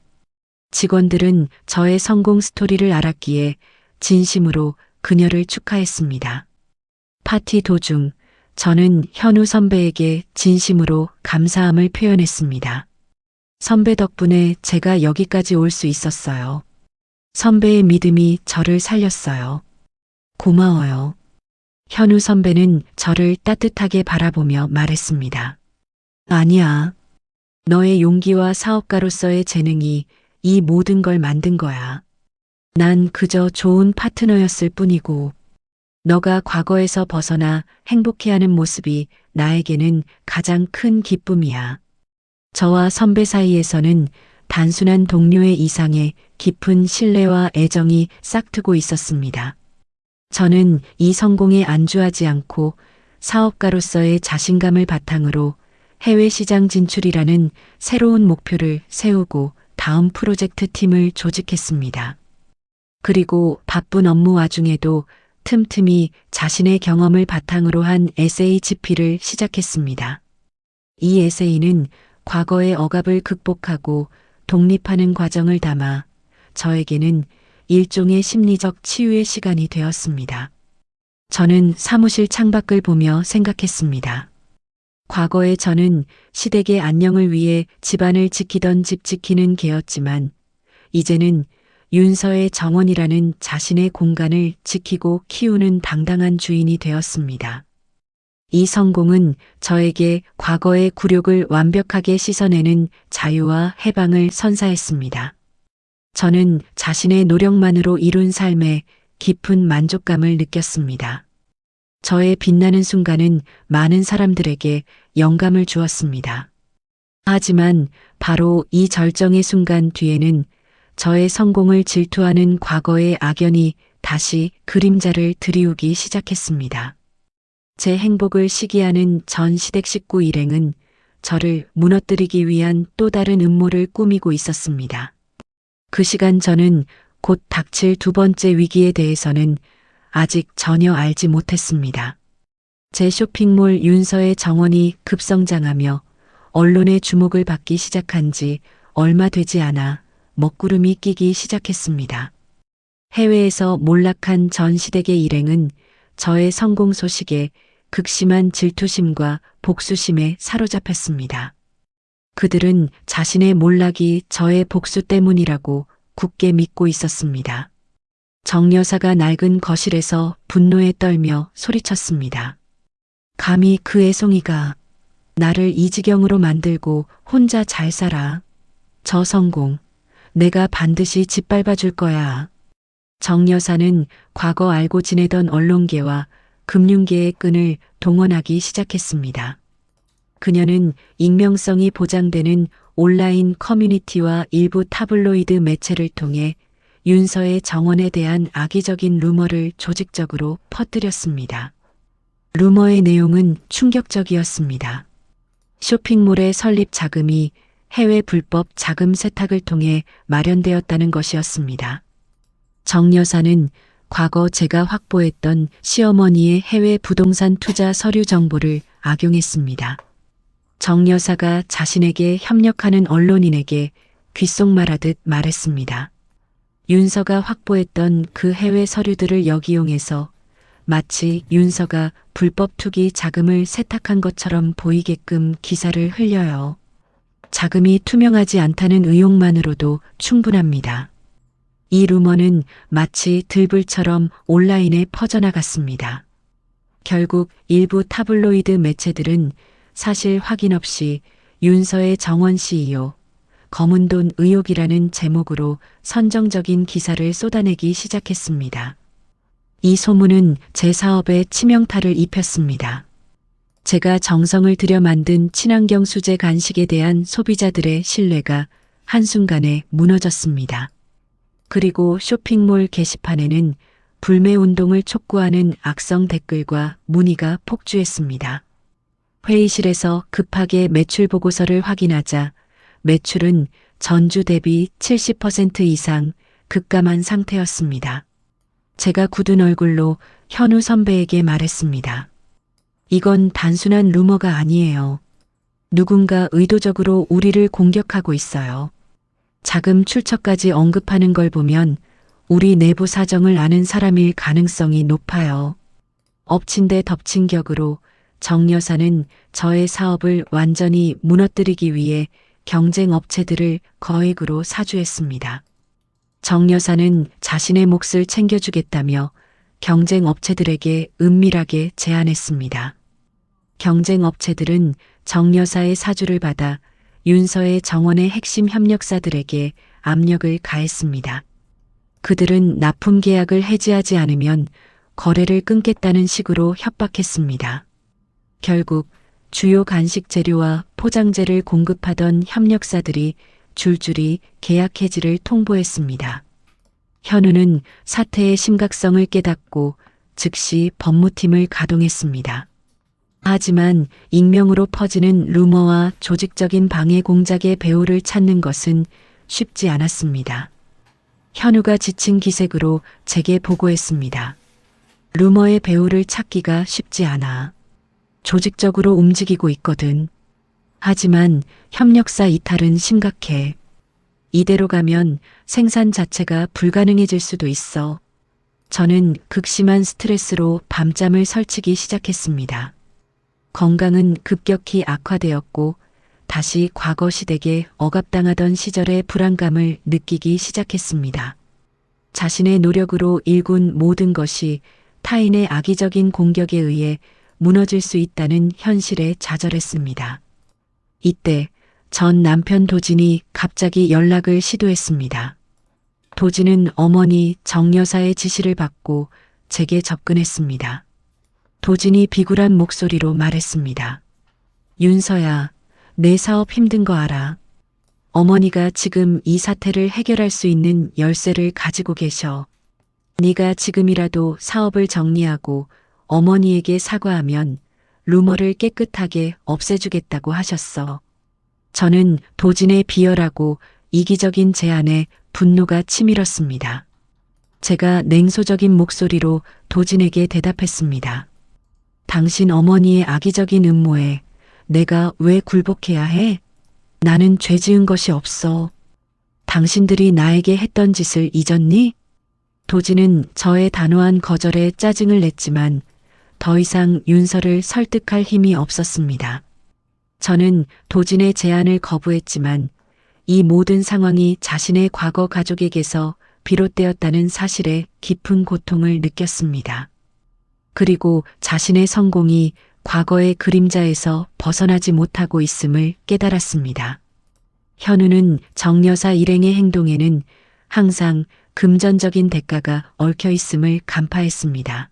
직원들은 저의 성공 스토리를 알았기에 진심으로 그녀를 축하했습니다. 파티 도중 저는 현우 선배에게 진심으로 감사함을 표현했습니다. 선배 덕분에 제가 여기까지 올 수 있었어요. 선배의 믿음이 저를 살렸어요. 고마워요. 현우 선배는 저를 따뜻하게 바라보며 말했습니다. 아니야. 너의 용기와 사업가로서의 재능이 이 모든 걸 만든 거야. 난 그저 좋은 파트너였을 뿐이고, 너가 과거에서 벗어나 행복해하는 모습이 나에게는 가장 큰 기쁨이야. 저와 선배 사이에서는 단순한 동료의 이상의 깊은 신뢰와 애정이 싹트고 있었습니다. 저는 이 성공에 안주하지 않고 사업가로서의 자신감을 바탕으로 해외 시장 진출이라는 새로운 목표를 세우고 다음 프로젝트 팀을 조직했습니다. 그리고 바쁜 업무 와중에도 틈틈이 자신의 경험을 바탕으로 한 SHP를 시작했습니다. 이 에세이는 과거의 억압을 극복하고 독립하는 과정을 담아 저에게는 일종의 심리적 치유의 시간이 되었습니다. 저는 사무실 창밖을 보며 생각했습니다. 과거의 저는 시댁의 안녕을 위해 집안을 지키던 집 지키는 개였지만 이제는 윤서의 정원이라는 자신의 공간을 지키고 키우는 당당한 주인이 되었습니다. 이 성공은 저에게 과거의 굴욕을 완벽하게 씻어내는 자유와 해방을 선사했습니다. 저는 자신의 노력만으로 이룬 삶에 깊은 만족감을 느꼈습니다. 저의 빛나는 순간은 많은 사람들에게 영감을 주었습니다. 하지만 바로 이 절정의 순간 뒤에는 저의 성공을 질투하는 과거의 악연이 다시 그림자를 드리우기 시작했습니다. 제 행복을 시기하는 전 시댁 식구 일행은 저를 무너뜨리기 위한 또 다른 음모를 꾸미고 있었습니다. 그 시간 저는 곧 닥칠 두 번째 위기에 대해서는 아직 전혀 알지 못했습니다. 제 쇼핑몰 윤서의 정원이 급성장하며 언론의 주목을 받기 시작한 지 얼마 되지 않아 먹구름이 끼기 시작했습니다. 해외에서 몰락한 전 시댁의 일행은 저의 성공 소식에 극심한 질투심과 복수심에 사로잡혔습니다. 그들은 자신의 몰락이 저의 복수 때문이라고 굳게 믿고 있었습니다. 정 여사가 낡은 거실에서 분노에 떨며 소리쳤습니다. 감히 그 애송이가 나를 이 지경으로 만들고 혼자 잘 살아. 저 성공, 내가 반드시 짓밟아 줄 거야. 정 여사는 과거 알고 지내던 언론계와 금융계의 끈을 동원하기 시작했습니다. 그녀는 익명성이 보장되는 온라인 커뮤니티와 일부 타블로이드 매체를 통해 윤서의 정원에 대한 악의적인 루머를 조직적으로 퍼뜨렸습니다. 루머의 내용은 충격적이었습니다. 쇼핑몰의 설립 자금이 해외 불법 자금 세탁을 통해 마련되었다는 것이었습니다. 정 여사는 과거 제가 확보했던 시어머니의 해외 부동산 투자 서류 정보를 악용했습니다. 정 여사가 자신에게 협력하는 언론인에게 귓속말하듯 말했습니다. 윤서가 확보했던 그 해외 서류들을 역이용해서 마치 윤서가 불법 투기 자금을 세탁한 것처럼 보이게끔 기사를 흘려요. 자금이 투명하지 않다는 의혹만으로도 충분합니다. 이 루머는 마치 들불처럼 온라인에 퍼져나갔습니다. 결국 일부 타블로이드 매체들은 사실 확인 없이 윤서의 정원 CEO, 검은 돈 의혹이라는 제목으로 선정적인 기사를 쏟아내기 시작했습니다. 이 소문은 제 사업에 치명타를 입혔습니다. 제가 정성을 들여 만든 친환경 수제 간식에 대한 소비자들의 신뢰가 한순간에 무너졌습니다. 그리고 쇼핑몰 게시판에는 불매 운동을 촉구하는 악성 댓글과 문의가 폭주했습니다. 회의실에서 급하게 매출 보고서를 확인하자 매출은 전주 대비 70% 이상 급감한 상태였습니다. 제가 굳은 얼굴로 현우 선배에게 말했습니다. 이건 단순한 루머가 아니에요. 누군가 의도적으로 우리를 공격하고 있어요. 자금 출처까지 언급하는 걸 보면 우리 내부 사정을 아는 사람일 가능성이 높아요. 엎친 데 덮친 격으로 정 여사는 저의 사업을 완전히 무너뜨리기 위해 경쟁 업체들을 거액으로 사주했습니다. 정 여사는 자신의 몫을 챙겨주겠다며 경쟁 업체들에게 은밀하게 제안했습니다. 경쟁 업체들은 정 여사의 사주를 받아 윤서의 정원의 핵심 협력사들에게 압력을 가했습니다. 그들은 납품 계약을 해지하지 않으면 거래를 끊겠다는 식으로 협박했습니다. 결국 주요 간식 재료와 포장재를 공급하던 협력사들이 줄줄이 계약 해지를 통보했습니다. 현우는 사태의 심각성을 깨닫고 즉시 법무팀을 가동했습니다. 하지만 익명으로 퍼지는 루머와 조직적인 방해 공작의 배후를 찾는 것은 쉽지 않았습니다. 현우가 지친 기색으로 제게 보고했습니다. 루머의 배후를 찾기가 쉽지 않아. 조직적으로 움직이고 있거든. 하지만 협력사 이탈은 심각해. 이대로 가면 생산 자체가 불가능해질 수도 있어. 저는 극심한 스트레스로 밤잠을 설치기 시작했습니다. 건강은 급격히 악화되었고 다시 과거 시댁에 억압당하던 시절의 불안감을 느끼기 시작했습니다. 자신의 노력으로 일군 모든 것이 타인의 악의적인 공격에 의해 무너질 수 있다는 현실에 좌절했습니다. 이때 전 남편 도진이 갑자기 연락을 시도했습니다. 도진은 어머니 정 여사의 지시를 받고 제게 접근했습니다. 도진이 비굴한 목소리로 말했습니다. 윤서야, 내 사업 힘든 거 알아. 어머니가 지금 이 사태를 해결할 수 있는 열쇠를 가지고 계셔. 네가 지금이라도 사업을 정리하고 어머니에게 사과하면 루머를 깨끗하게 없애주겠다고 하셨어. 저는 도진의 비열하고 이기적인 제안에 분노가 치밀었습니다. 제가 냉소적인 목소리로 도진에게 대답했습니다. 당신 어머니의 악의적인 음모에 내가 왜 굴복해야 해? 나는 죄 지은 것이 없어. 당신들이 나에게 했던 짓을 잊었니? 도진은 저의 단호한 거절에 짜증을 냈지만 더 이상 윤서를 설득할 힘이 없었습니다. 저는 도진의 제안을 거부했지만 이 모든 상황이 자신의 과거 가족에게서 비롯되었다는 사실에 깊은 고통을 느꼈습니다. 그리고 자신의 성공이 과거의 그림자에서 벗어나지 못하고 있음을 깨달았습니다. 현우는 정 여사 일행의 행동에는 항상 금전적인 대가가 얽혀 있음을 간파했습니다.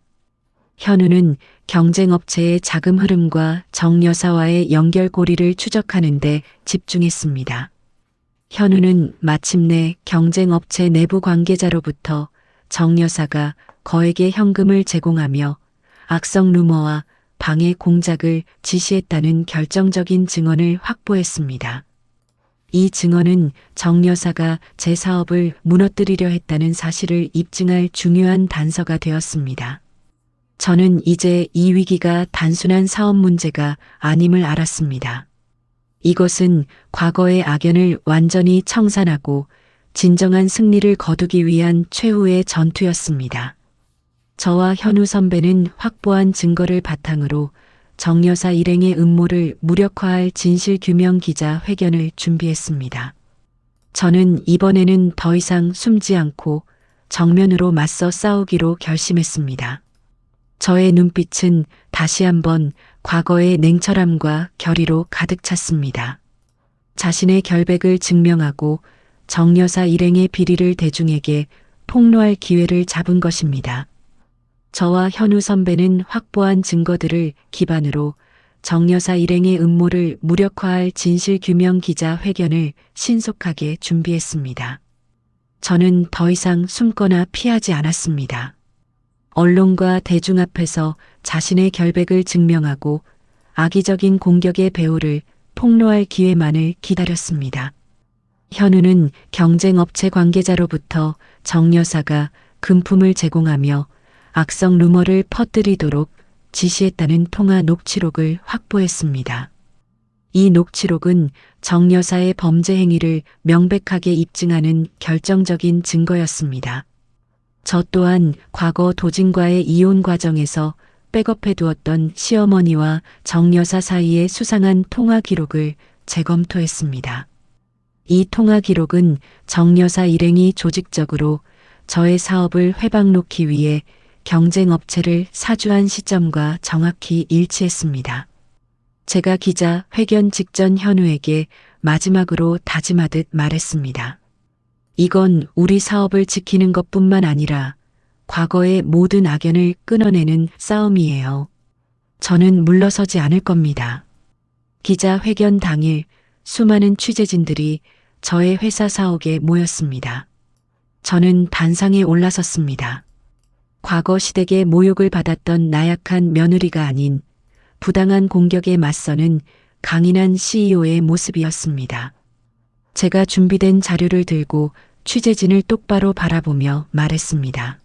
현우는 경쟁업체의 자금 흐름과 정 여사와의 연결고리를 추적하는 데 집중했습니다. 현우는 마침내 경쟁업체 내부 관계자로부터 정 여사가 거액의 현금을 제공하며 악성 루머와 방해 공작을 지시했다는 결정적인 증언을 확보했습니다. 이 증언은 정 여사가 제 사업을 무너뜨리려 했다는 사실을 입증할 중요한 단서가 되었습니다. 저는 이제 이 위기가 단순한 사업 문제가 아님을 알았습니다. 이것은 과거의 악연을 완전히 청산하고 진정한 승리를 거두기 위한 최후의 전투였습니다. 저와 현우 선배는 확보한 증거를 바탕으로 정 여사 일행의 음모를 무력화할 진실규명 기자 회견을 준비했습니다. 저는 이번에는 더 이상 숨지 않고 정면으로 맞서 싸우기로 결심했습니다. 저의 눈빛은 다시 한번 과거의 냉철함과 결의로 가득 찼습니다. 자신의 결백을 증명하고 정 여사 일행의 비리를 대중에게 폭로할 기회를 잡은 것입니다. 저와 현우 선배는 확보한 증거들을 기반으로 정 여사 일행의 음모를 무력화할 진실규명 기자 회견을 신속하게 준비했습니다. 저는 더 이상 숨거나 피하지 않았습니다. 언론과 대중 앞에서 자신의 결백을 증명하고 악의적인 공격의 배후를 폭로할 기회만을 기다렸습니다. 현우는 경쟁업체 관계자로부터 정 여사가 금품을 제공하며 악성 루머를 퍼뜨리도록 지시했다는 통화 녹취록을 확보했습니다. 이 녹취록은 정 여사의 범죄 행위를 명백하게 입증하는 결정적인 증거였습니다. 저 또한 과거 도진과의 이혼 과정에서 백업해 두었던 시어머니와 정 여사 사이의 수상한 통화 기록을 재검토했습니다. 이 통화 기록은 정 여사 일행이 조직적으로 저의 사업을 회방 놓기 위해 경쟁업체를 사주한 시점과 정확히 일치했습니다. 제가 기자 회견 직전 현우에게 마지막으로 다짐하듯 말했습니다. 이건 우리 사업을 지키는 것뿐만 아니라 과거의 모든 악연을 끊어내는 싸움이에요. 저는 물러서지 않을 겁니다. 기자 회견 당일 수많은 취재진들이 저의 회사 사옥에 모였습니다. 저는 단상에 올라섰습니다. 과거 시댁의 모욕을 받았던 나약한 며느리가 아닌 부당한 공격에 맞서는 강인한 CEO의 모습이었습니다. 제가 준비된 자료를 들고 취재진을 똑바로 바라보며 말했습니다.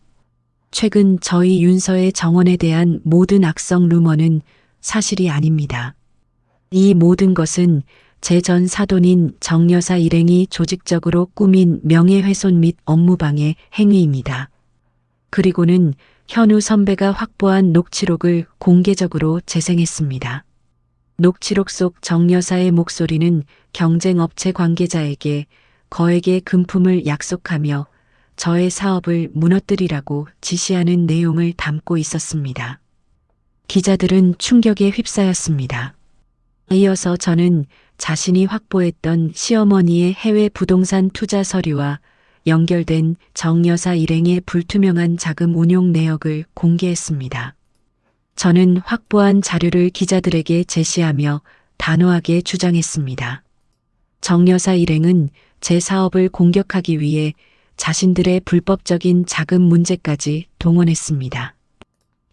최근 저희 윤서의 정원에 대한 모든 악성 루머는 사실이 아닙니다. 이 모든 것은 제 전 사돈인 정 여사 일행이 조직적으로 꾸민 명예훼손 및 업무방해 행위입니다. 그리고는 현우 선배가 확보한 녹취록을 공개적으로 재생했습니다. 녹취록 속 정 여사의 목소리는 경쟁업체 관계자에게 거액의 금품을 약속하며 저의 사업을 무너뜨리라고 지시하는 내용을 담고 있었습니다. 기자들은 충격에 휩싸였습니다. 이어서 저는 자신이 확보했던 시어머니의 해외 부동산 투자 서류와 연결된 정 여사 일행의 불투명한 자금 운용 내역을 공개했습니다. 저는 확보한 자료를 기자들에게 제시하며 단호하게 주장했습니다. 정 여사 일행은 제 사업을 공격하기 위해 자신들의 불법적인 자금 문제까지 동원했습니다.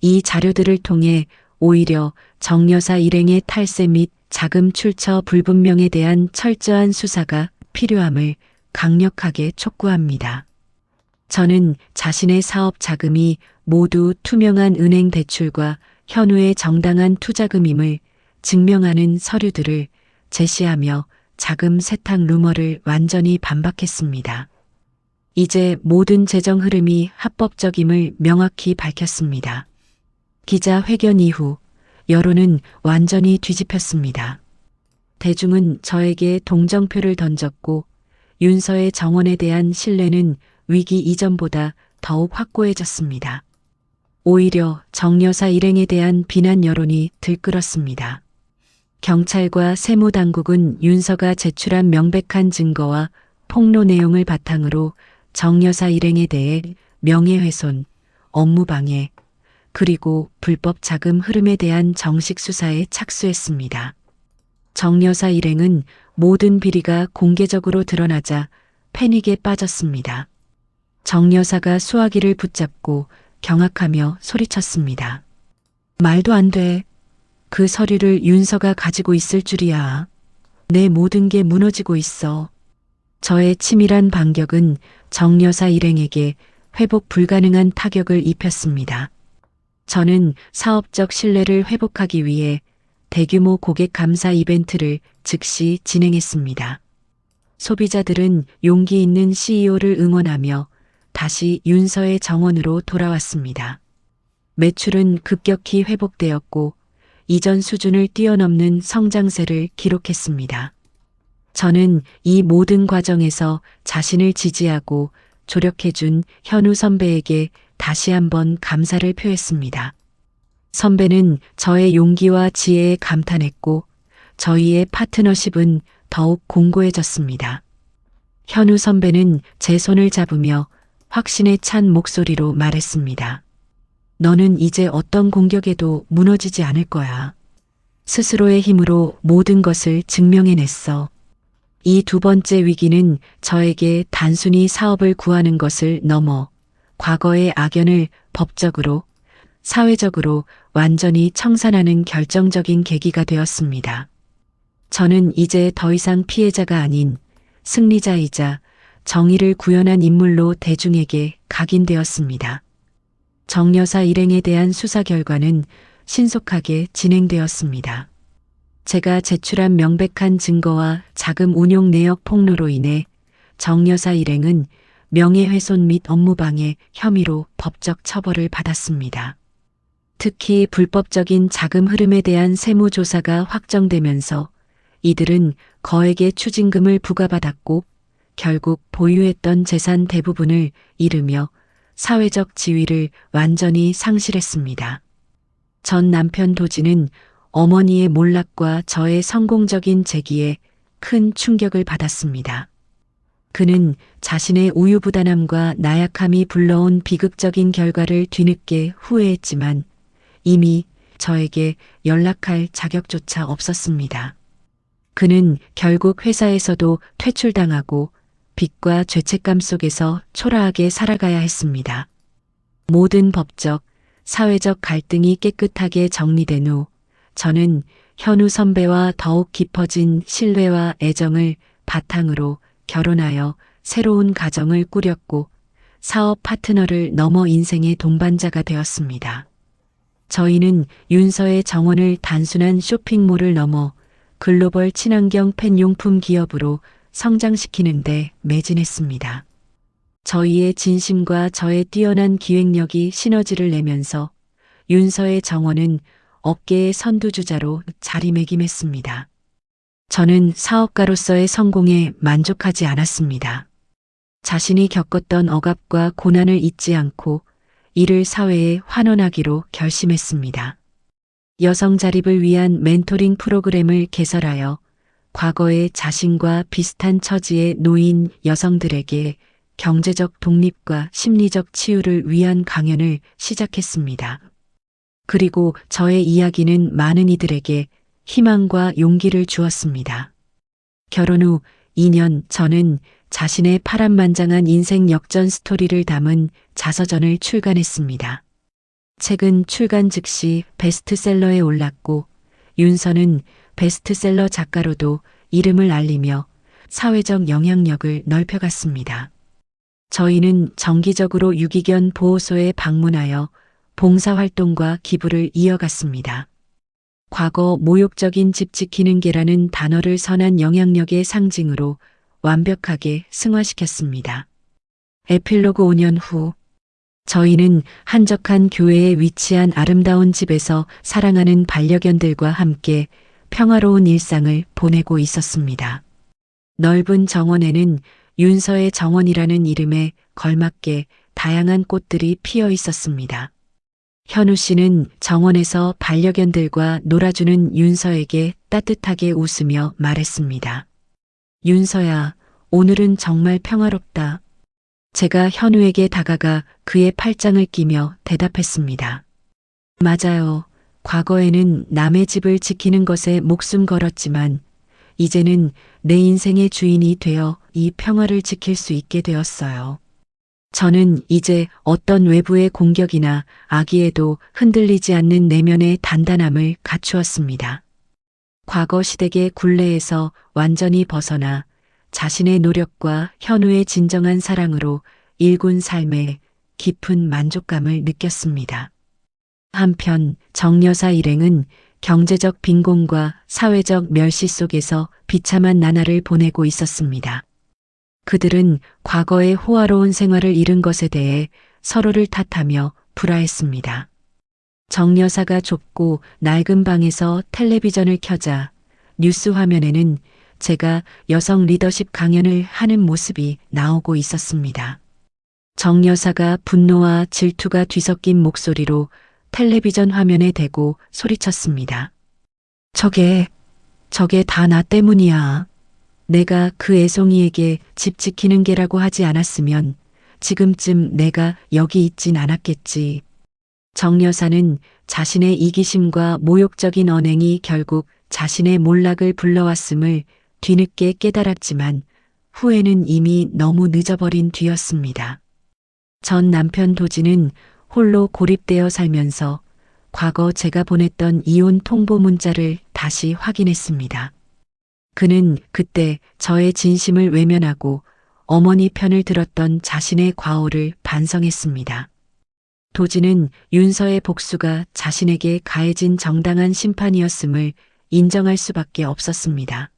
이 자료들을 통해 오히려 정 여사 일행의 탈세 및 자금 출처 불분명에 대한 철저한 수사가 필요함을 강력하게 촉구합니다. 저는 자신의 사업 자금이 모두 투명한 은행 대출과 현우의 정당한 투자금임을 증명하는 서류들을 제시하며 자금 세탁 루머를 완전히 반박했습니다. 이제 모든 재정 흐름이 합법적임을 명확히 밝혔습니다. 기자 회견 이후 여론은 완전히 뒤집혔습니다. 대중은 저에게 동정표를 던졌고 윤서의 정원에 대한 신뢰는 위기 이전보다 더욱 확고해졌습니다. 오히려 정 여사 일행에 대한 비난 여론이 들끓었습니다. 경찰과 세무당국은 윤서가 제출한 명백한 증거와 폭로 내용을 바탕으로 정 여사 일행에 대해 명예훼손, 업무방해, 그리고 불법 자금 흐름에 대한 정식 수사에 착수했습니다. 정 여사 일행은 모든 비리가 공개적으로 드러나자 패닉에 빠졌습니다. 정 여사가 수화기를 붙잡고 경악하며 소리쳤습니다. 말도 안 돼. 그 서류를 윤서가 가지고 있을 줄이야. 내 모든 게 무너지고 있어. 저의 치밀한 반격은 정 여사 일행에게 회복 불가능한 타격을 입혔습니다. 저는 사업적 신뢰를 회복하기 위해 대규모 고객 감사 이벤트를 즉시 진행했습니다. 소비자들은 용기 있는 CEO를 응원하며 다시 윤서의 정원으로 돌아왔습니다. 매출은 급격히 회복되었고 이전 수준을 뛰어넘는 성장세를 기록했습니다. 저는 이 모든 과정에서 자신을 지지하고 조력해준 현우 선배에게 다시 한번 감사를 표했습니다. 선배는 저의 용기와 지혜에 감탄했고 저희의 파트너십은 더욱 공고해졌습니다. 현우 선배는 제 손을 잡으며 확신에 찬 목소리로 말했습니다. 너는 이제 어떤 공격에도 무너지지 않을 거야. 스스로의 힘으로 모든 것을 증명해냈어. 이 두 번째 위기는 저에게 단순히 사업을 구하는 것을 넘어 과거의 악연을 법적으로, 사회적으로 완전히 청산하는 결정적인 계기가 되었습니다. 저는 이제 더 이상 피해자가 아닌 승리자이자 정의를 구현한 인물로 대중에게 각인되었습니다. 정 여사 일행에 대한 수사 결과는 신속하게 진행되었습니다. 제가 제출한 명백한 증거와 자금 운용 내역 폭로로 인해 정 여사 일행은 명예훼손 및 업무방해 혐의로 법적 처벌을 받았습니다. 특히 불법적인 자금 흐름에 대한 세무조사가 확정되면서 이들은 거액의 추징금을 부과받았고 결국 보유했던 재산 대부분을 잃으며 사회적 지위를 완전히 상실했습니다. 전 남편 도지는 어머니의 몰락과 저의 성공적인 재기에 큰 충격을 받았습니다. 그는 자신의 우유부단함과 나약함이 불러온 비극적인 결과를 뒤늦게 후회했지만 이미 저에게 연락할 자격조차 없었습니다. 그는 결국 회사에서도 퇴출당하고 빚과 죄책감 속에서 초라하게 살아가야 했습니다. 모든 법적, 사회적 갈등이 깨끗하게 정리된 후 저는 현우 선배와 더욱 깊어진 신뢰와 애정을 바탕으로 결혼하여 새로운 가정을 꾸렸고 사업 파트너를 넘어 인생의 동반자가 되었습니다. 저희는 윤서의 정원을 단순한 쇼핑몰을 넘어 글로벌 친환경 펜용품 기업으로 성장시키는 데 매진했습니다. 저희의 진심과 저의 뛰어난 기획력이 시너지를 내면서 윤서의 정원은 업계의 선두주자로 자리매김했습니다. 저는 사업가로서의 성공에 만족하지 않았습니다. 자신이 겪었던 억압과 고난을 잊지 않고 이를 사회에 환원하기로 결심했습니다. 여성 자립을 위한 멘토링 프로그램을 개설하여 과거의 자신과 비슷한 처지에 놓인 여성들에게 경제적 독립과 심리적 치유를 위한 강연을 시작했습니다. 그리고 저의 이야기는 많은 이들에게 희망과 용기를 주었습니다. 결혼 후 2년 저는 자신의 파란만장한 인생 역전 스토리를 담은 자서전을 출간했습니다. 책은 출간 즉시 베스트셀러에 올랐고 윤서는 베스트셀러 작가로도 이름을 알리며 사회적 영향력을 넓혀갔습니다. 저희는 정기적으로 유기견 보호소에 방문하여 봉사활동과 기부를 이어갔습니다. 과거 모욕적인 집 지키는 개라는 단어를 선한 영향력의 상징으로 완벽하게 승화시켰습니다. 에필로그 5년 후 저희는 한적한 교회에 위치한 아름다운 집에서 사랑하는 반려견들과 함께 평화로운 일상을 보내고 있었습니다. 넓은 정원에는 윤서의 정원이라는 이름에 걸맞게 다양한 꽃들이 피어 있었습니다. 현우 씨는 정원에서 반려견들과 놀아주는 윤서에게 따뜻하게 웃으며 말했습니다. 윤서야, 오늘은 정말 평화롭다. 제가 현우에게 다가가 그의 팔짱을 끼며 대답했습니다. 맞아요. 과거에는 남의 집을 지키는 것에 목숨 걸었지만 이제는 내 인생의 주인이 되어 이 평화를 지킬 수 있게 되었어요. 저는 이제 어떤 외부의 공격이나 악의에도 흔들리지 않는 내면의 단단함을 갖추었습니다. 과거 시댁의 굴레에서 완전히 벗어나 자신의 노력과 현우의 진정한 사랑으로 일군 삶에 깊은 만족감을 느꼈습니다. 한편 정여사 일행은 경제적 빈곤과 사회적 멸시 속에서 비참한 나날을 보내고 있었습니다. 그들은 과거의 호화로운 생활을 잃은 것에 대해 서로를 탓하며 불화했습니다. 정여사가 좁고 낡은 방에서 텔레비전을 켜자 뉴스 화면에는 제가 여성 리더십 강연을 하는 모습이 나오고 있었습니다. 정여사가 분노와 질투가 뒤섞인 목소리로 텔레비전 화면에 대고 소리쳤습니다. 저게 다 나 때문이야. 내가 그 애송이에게 집 지키는 게라고 하지 않았으면 지금쯤 내가 여기 있진 않았겠지. 정 여사는 자신의 이기심과 모욕적인 언행이 결국 자신의 몰락을 불러왔음을 뒤늦게 깨달았지만 후회는 이미 너무 늦어버린 뒤였습니다. 전 남편 도지는 홀로 고립되어 살면서 과거 제가 보냈던 이혼 통보 문자를 다시 확인했습니다. 그는 그때 저의 진심을 외면하고 어머니 편을 들었던 자신의 과오를 반성했습니다. 도지는 윤서의 복수가 자신에게 가해진 정당한 심판이었음을 인정할 수밖에 없었습니다.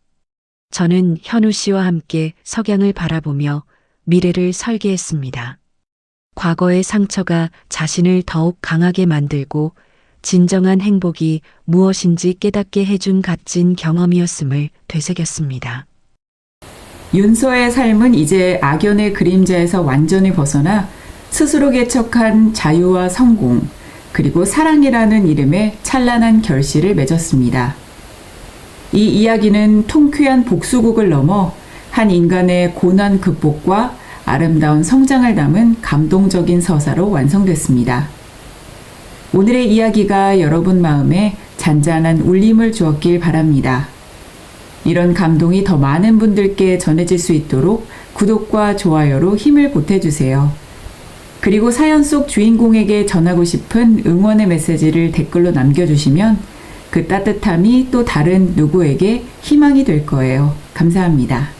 저는 현우 씨와 함께 석양을 바라보며 미래를 설계했습니다. 과거의 상처가 자신을 더욱 강하게 만들고 진정한 행복이 무엇인지 깨닫게 해준 값진 경험이었음을 되새겼습니다. 윤서의 삶은 이제 악연의 그림자에서 완전히 벗어나 스스로 개척한 자유와 성공, 그리고 사랑이라는 이름의 찬란한 결실을 맺었습니다. 이 이야기는 통쾌한 복수극을 넘어 한 인간의 고난 극복과 아름다운 성장을 담은 감동적인 서사로 완성됐습니다. 오늘의 이야기가 여러분 마음에 잔잔한 울림을 주었길 바랍니다. 이런 감동이 더 많은 분들께 전해질 수 있도록 구독과 좋아요로 힘을 보태주세요. 그리고 사연 속 주인공에게 전하고 싶은 응원의 메시지를 댓글로 남겨주시면 그 따뜻함이 또 다른 누구에게 희망이 될 거예요. 감사합니다.